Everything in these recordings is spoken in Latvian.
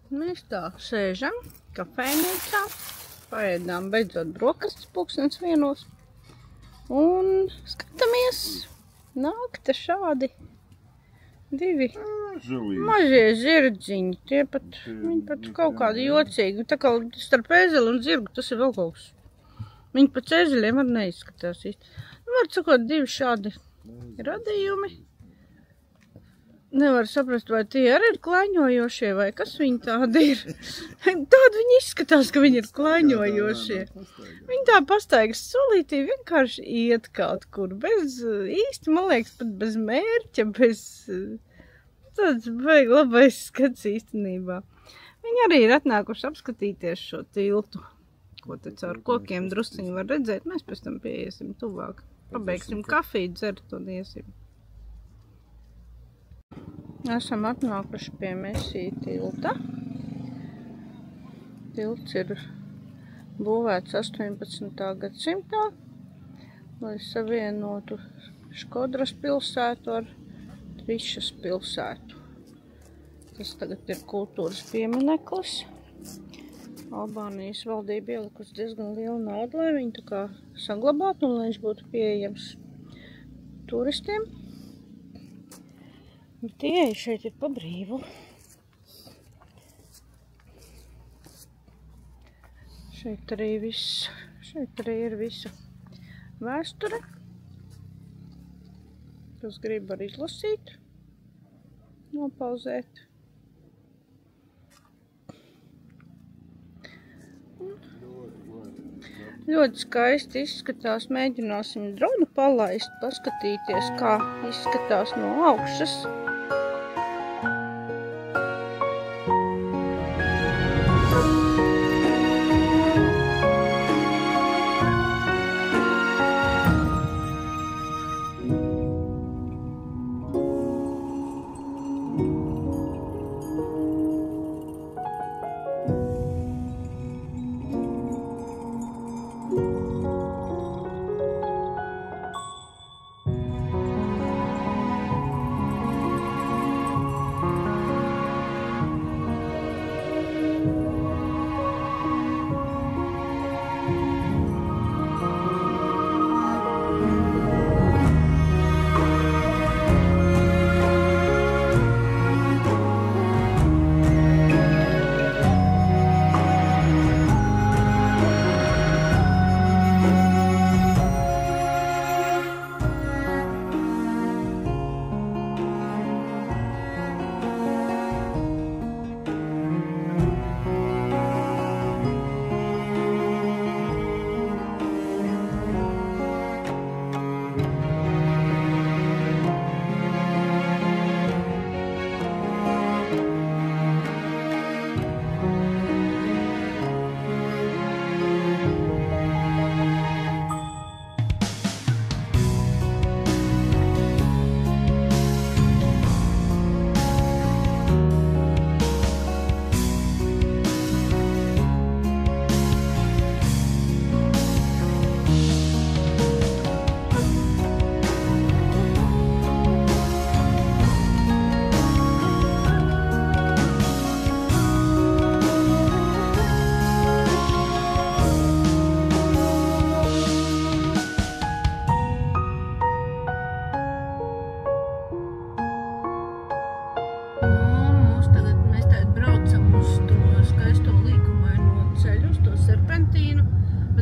Mēs tā sēžam kafejnīcā, paēdām beidzot brokastis 1:00 un skatāmies, nāk te šādi divi mazie zirdziņi. Viņi pat kaut kādi jocīgi. Tā kā starp ēzeli un zirgu tas ir vēl kaut kas. Viņi pēc ēzeļiem var neizskatās īsti. Var sakot, divi šādi radījumi. Nevar saprast, vai tie arī ir klaiņojošie, vai kas viņi tādi ir. Tādi viņi izskatās, ka viņi ir klaiņojošie. Viņi tā pastaigas solītī vienkārši iet kaut kur, bez īsti, man liekas, pat bez mērķa, bez tāds baigi labais skats īstenībā. Viņi arī ir atnākuši apskatīties šo tiltu, ko te caur kokiem drusciņi var redzēt. Mēs pēc tam pieiesim tuvāk. Pabeigsim kafiju, dzert un iesim. Esam atnākuši pie Mesī tilta. Tilts ir būvēts 18. gadsimtā, lai savienotu Škodras pilsētu ar Trišas pilsētu. Tas tagad ir kultūras piemineklis. Albānijas valdība ielikusi diezgan lielu naudu, lai viņu tā kā saglabātu un lai viņš būtu pieejams turistiem. Bet ieeja šeit ir pa brīvu. Šeit arī ir visa vēsture. Kas grib var izlasīt, nopauzēt. Ļoti skaisti izskatās. Mēģināsim dronu palaist, paskatīties, kā izskatās no augšas.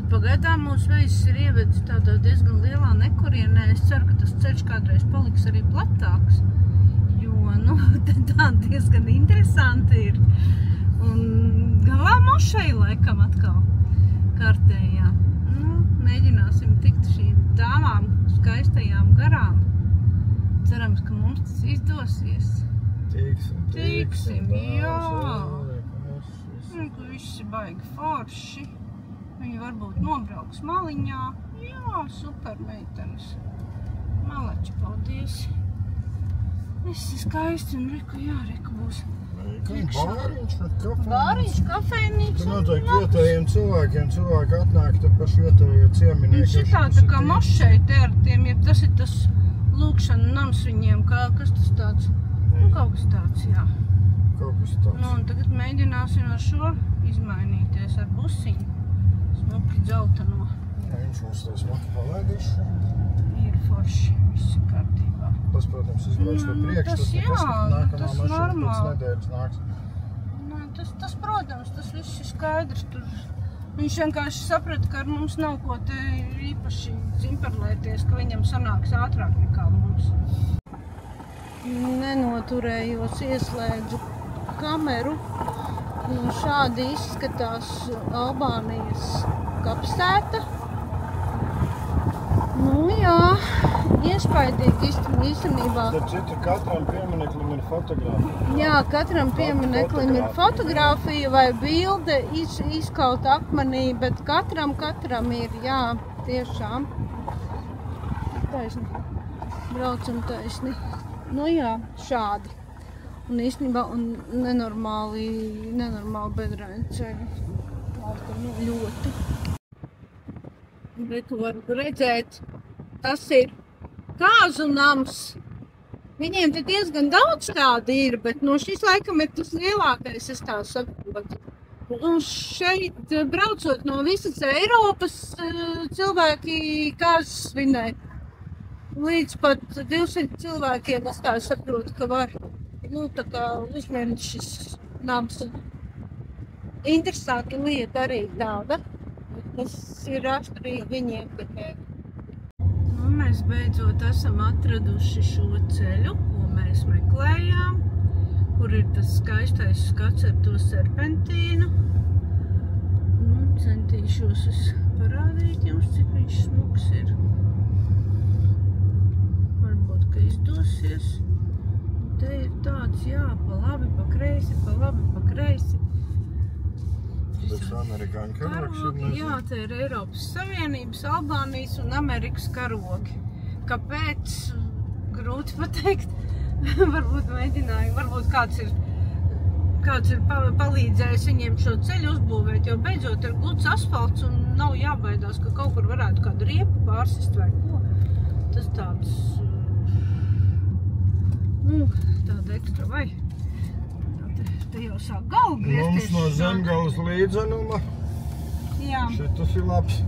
Pagaidām mūsu veids ir ievedis tādā diezgan lielā nekurienē. Es ceru, ka tas ceļš kādreiz paliks arī platāks, jo, tā diezgan interesanti ir. Un galā mošai laikam atkal kārtējā. Mēģināsim tikt šīm dāmām skaistajām garām. Cerams, ka mums tas izdosies. Tiksim, jā. Viss ir baigi forši. Viņi varbūt nobrauks maliņā. Jā, super meitenes. Malači, paldies. Viss ir skaisti un reku būs. Bāriņš, kafejnīca. Tur noteikti vietējiem cilvēkiem cilvēki atnāk, tad paši vietējie cieminieki. Šitā tā kā mošai tērtiem, ja tas ir tas lūkšana nams viņiem, kas tas tāds? Kaut kas tāds, jā. kaut kas tāds. Nu, un tagad mēģināsim ar šo izmainīties ar busiņu. Smuki dzelteno. Jā, viņš mums tā smaki palaidīs. Ir forši, viss ir kārtībā. Tas, protams, izbrauks pa priekšu, tas nekas, jā, ka nākamā tas mašīna pēc normāli. nedēļas nāks. Tas, protams, tas viss ir skaidrs. Tur viņš vienkārši saprata, ka ar mums nav ko te īpaši zimperlēties, ka viņam sanāks ātrāk nekā mums. Nenoturējos, ieslēdzu kameru. Un šādi izskatās Albānijas kapsēta. Nu jā, iespaidīgi īstenībā. Starp citu, katram piemineklim ir fotogrāfija. Jā, katram piemineklim ir fotogrāfija vai bilde izkaut akmenī, bet katram ir, jā, tiešām. Taisni. Braucam taisni. Nu jā, šādi. Un īstenībā nenormāli bedraini ceļi. Ļoti. Bet tu vari redzēt, tas ir kāzu nams. Viņiem te diezgan daudz tādi ir, bet no šis laikam ir tas lielākais, es tā saprotu. Un šeit, braucot no visas Eiropas, cilvēki kāzas svinē. Līdz pat 200 cilvēkiem, es tā saprotu, ka var, tā kā uzņemt šis nams. Interesanti lieta arī tāda. Tas ir raksturīgi viņiem tikai. Nu, mēs beidzot esam atraduši šo ceļu, ko mēs meklējām, kur ir tas skaistais skats ar to serpentīnu. Nu, centīšos parādīt jums, cik viņš smuks ir. Varbūt, ka izdosies. Te ir tāds, jā, pa labi, pa kreisi, pa labi, pa kreisi. Tas amerikāņu karogs ir, nezinu. Jā, te ir Eiropas Savienības, Albānijas un Amerikas karogi. Kāpēc? Grūti pateikt. Varbūt mēģināju, varbūt kāds ir palīdzējis viņiem šo ceļu uzbūvēt, jo beidzot ir gluds asfalts un nav jābaidās, ka kaut kur varētu kādu riepu pārsist vai ko. Tas tāds, tāda ekstra vai. Te jau sāk galvu griezties. Mums no Zemgales līdzenuma. Jā. Šitas ir labs.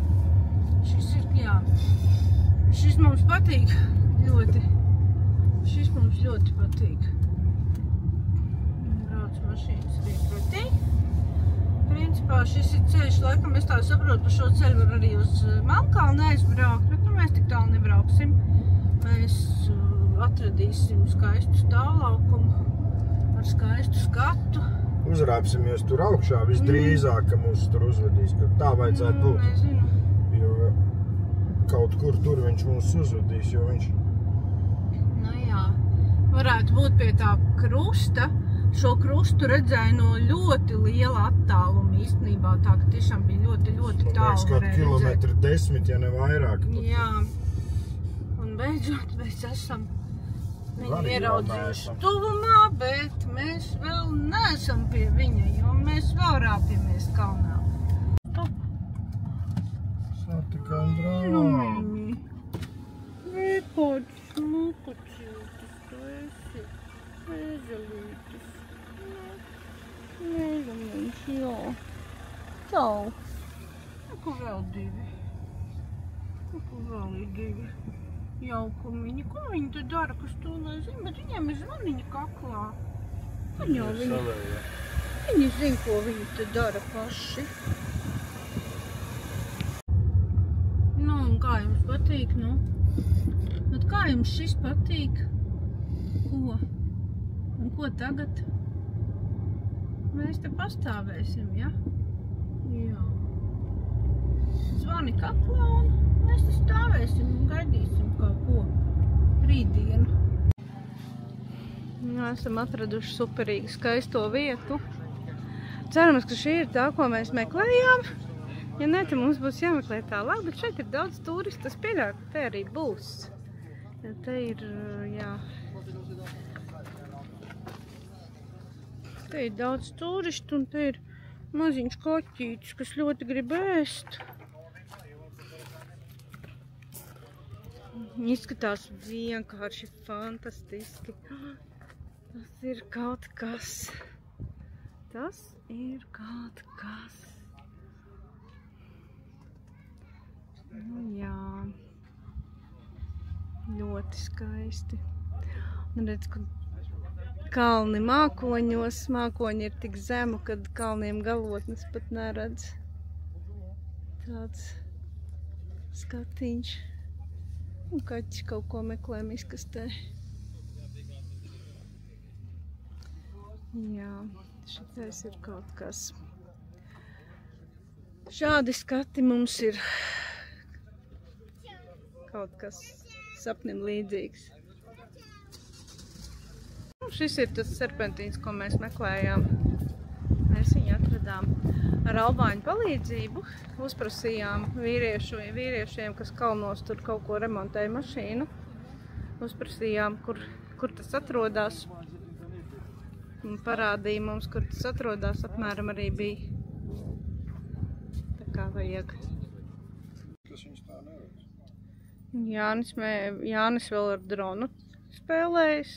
Šis ir, jā. Šis mums patīk ļoti. Šis mums ļoti patīk. Brauc mašīnas arī pretī. Principā šis ir ceļš, laikam es tā saprotu, pa šo ceļu var arī uz Melnkalni aizbraukt, bet mēs tik tālu nebrauksim. Mēs atradīsim skaistu stāvlaukumu. Ar skaistu skatu. Uzrāpsimies tur augšā visdrīzāk, ka mūs tur uzvedīs, ka tā vajadzētu būt. Nezinu. Jo kaut kur tur viņš mūs uzvedīs, jo viņš... Nu jā, varētu būt pie tā krusta. Šo krustu redzēju no ļoti liela attāluma īstenībā, tā ka tiešām bija ļoti tālu varēja redzēt. Kilometri 10, ja ne vairāk. Jā, un beidzot mēs esam viņu ieraudzījuši tuvumā, bet mēs vēl neesam pie viņa, jo mēs vēl rāpjamies kalnā. Satikām draugu. Kāds smukucītis tu esi, mežalītis. Mežalītis, jā. Čau. Kur vēl divi? Kur vēl ir divi? Jaukumiņi. Ko viņi te dara, kas to nezinu, bet viņiem ir zvaniņa kaklā. Viņi zina, ko viņi te dara paši. Nu, un kā jums patīk, nu? Bet kā jums šis patīk? Ko? Un ko tagad? Mēs te pastāvēsim, ja? Jā. Zvani kaklā un mēs te stāvēsim un gaidīsim kaut ko rītdienu. Nu, esam atraduši superīgi skaisto vietu. Cerams, ka šī ir tā, ko mēs meklējām. Ja ne, tad mums būs jāmeklē tālāk, bet šeit ir daudz turistu. Es pieļauju, ka te arī būs. Ja te ir, jā. Te ir daudz turistu un te ir maziņš koķītis, kas ļoti grib ēst. Izskatās vienkārši fantastiski. Tas ir kaut kas. Tas ir kaut kas. Nu, jā. Ļoti skaisti. Un redz, ka kalni mākoņos. Mākoņi ir tik zemu, kad kalniem galotnes pat neredz. Tāds skatiņš. Un kaķis kaut ko meklē miskastē. Jā, šitais ir kaut kas. Šādi skati mums ir kaut kas sapnim līdzīgs. Šis ir tas serpentīns, ko mēs meklējām. Mēs viņu atradām. Ar albāņu palīdzību uzprasījām vīriešiem, kas kalnos tur kaut ko remontēja mašīnu. Uzprasījām, kur tas atrodās. Un parādīja mums, kur tas atrodās. Apmēram arī bija tā kā vajag. Kas viņš tā neredz? Jānis vēl ar dronu spēlējis.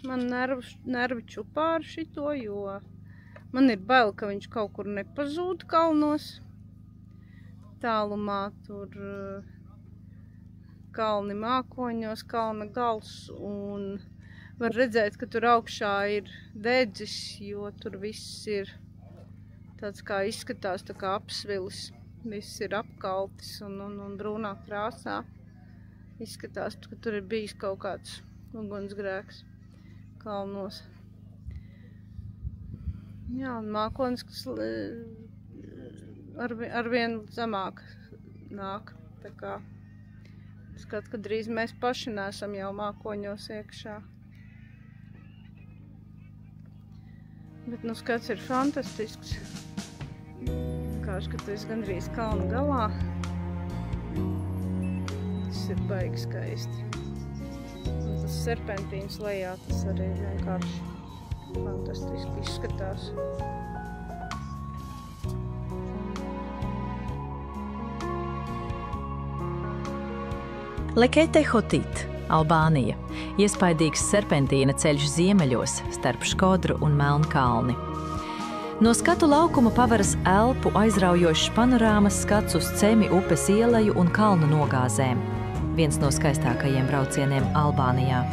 Man nervi čupā ar šito, jo man ir bail, ka viņš kaut kur nepazūd kalnos. Tālumā tur kalni mākoņos, kalna gals, un var redzēt, ka tur augšā ir dedzis, jo tur viss ir tāds kā izskatās, tā kā apsvilis. Viss ir apkaltis un brūnā krāsā. Izskatās, ka tur ir bijis kaut kāds ugunsgrēks kalnos. Jā, un mākonis, kas arvien zemāk nāk. Tā kā skat, ka drīz mēs paši neesam jau mākoņos iekšā. Bet nu skats ir fantastisks. Kāds, ka tu esi gandrīz kalna galā. Tas ir baigi skaisti. Un tas serpentīns lejā, tas arī vienkārši fantastiski izskatās. Lekete Hotit, Albānija. Iespaidīgs serpentīna ceļš ziemeļos starp Škodru un Melnkalni. No skatu laukuma pavaras elpu aizraujošs panorāmas skats uz Cemi upes ieleju un kalnu nogāzēm. Viens no skaistākajiem braucieniem Albānijā.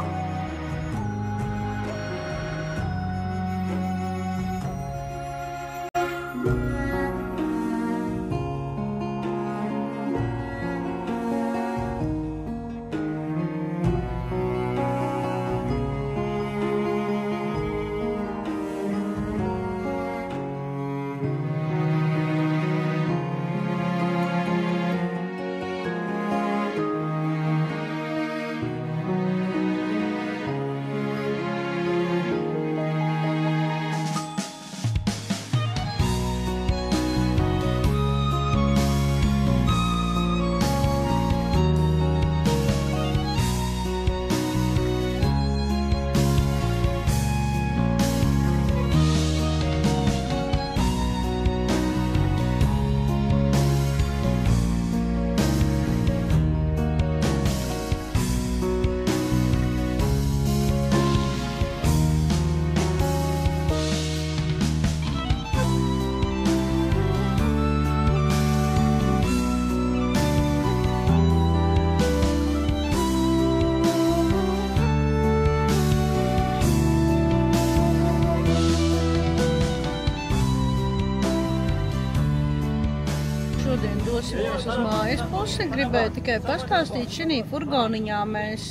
Dosimies uz mājas pusi. Gribēju tikai pastāstīt, šī furgoniņā mēs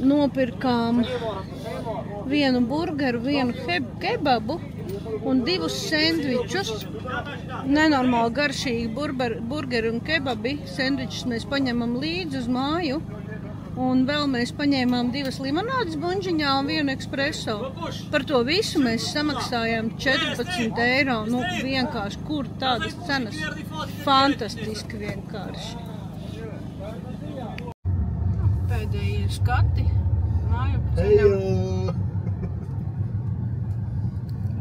nopirkām vienu burgeru, vienu kebabu un 2 sendvičus. Nenormāli garšīgi burgeri un kebabi. Sendvičus mēs paņemam līdzi uz māju. Un vēl mēs paņēmām 2 limonādes buņģiņā un 1 espresso. Par to visu mēs samaksājām 14 eiro. Nu, vienkārši, kur tādas cenas? Fantastiski vienkārši. Pēdējie skati.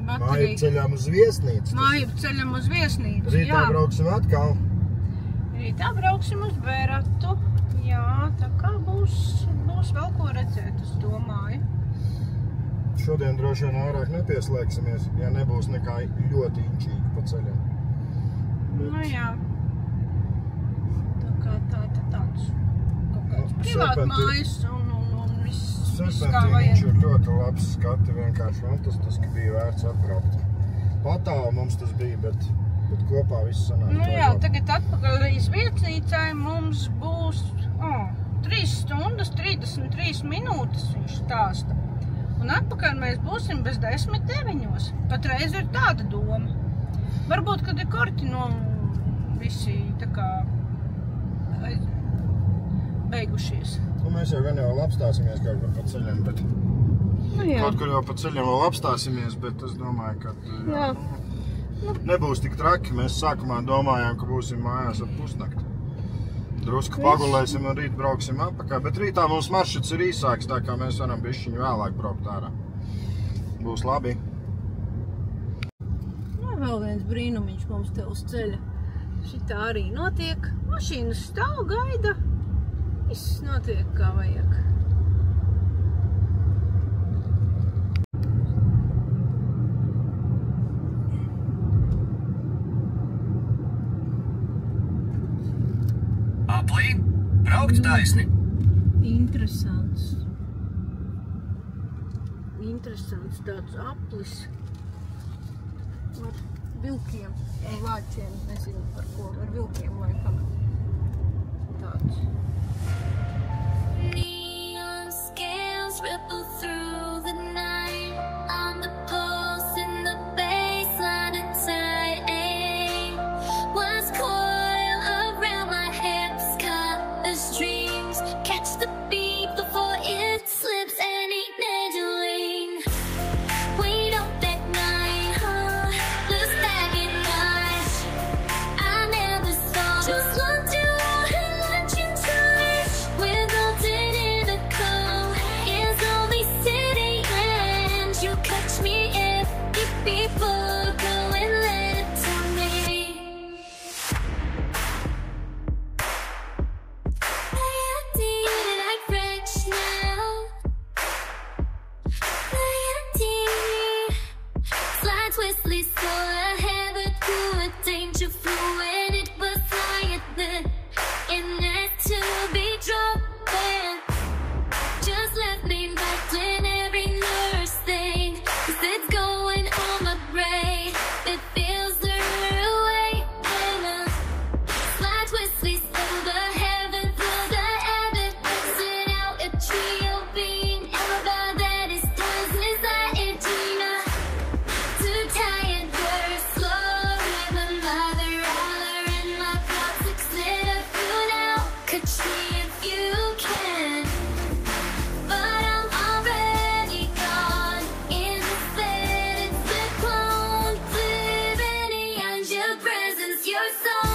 Māju ceļām uz viesnīcu. Māju ceļam uz viesnīcu, Rītā brauksim atkal. Rītā brauksim uz Bēratu. Jā, tā kā būs vēl ko redzēt, es domāju. Šodien droši vien vairāk nepieslēgsimies, ja nebūs nekā ļoti inčīgi pa ceļam. Nu jā. Tā kā tāds kaut kāds privātmājas un viss kā Serpentīniņš vajag. ir ļoti labs skati, vienkārši fantastiski bija vērts atbraukt. Patāli mums tas bija, bet kopā viss sanāk. Nu jā, tagad atpakaļ līdz viesnīcai mums būs 3 stundas, 33 minūtes viņš stāsta. Un atpakaļ mēs būsim bez 10:09. Patreiz ir tāda doma. Varbūt, kad ir korti visi tā kā beigušies. Nu, mēs jau gan jau apstāsimies kaut kur pa ceļam, bet kaut kur jau pa ceļam vēl apstāsimies, bet es domāju, ka Jā. nebūs tik traki. Mēs sākumā domājām, ka būsim mājās ap pusnakti. Drusku pagulēsim un rīt brauksim atpakaļ, bet rītā mums maršruts ir īsāks, tā kā mēs varam bišķiņu vēlāk braukt ārā. Būs labi. Nu, vēl viens brīnumiņš mums te uz ceļa. Šitā arī notiek. Mašīnas stāv, gaida. Viss notiek kā vajag. Aplī, braukt taisni. Interesants tāds aplis ar vilkiem un vāčiem, nezinu par ko, ar vilkiem laikam. Tāds. Neon scales ripple through the night on the pulse in the baseline and tight aim was coil around my hips, caught the strings, catch the beat before it slips and immediately wait up that night, lose back at night. I never saw just loved you and let you touch with golden in a coat. It's only city and you catch me if people go and let it to me. Like French now. Slide twistly, so I have a good danger fluid. It was higher than and that's to be dropping. Just left me battling every nerve thing. 'Cause it's going on my brain. It feels the way. Slide twistly, so the heaven through the heaven. Exit out a trio being about that is done since I Gina. Too tired, bird, slow rhythm, mother holler in my toxic set of you now. Catch me if you can. But I'm already gone. In the bed, it's the clone, living beyond your presence, your soul.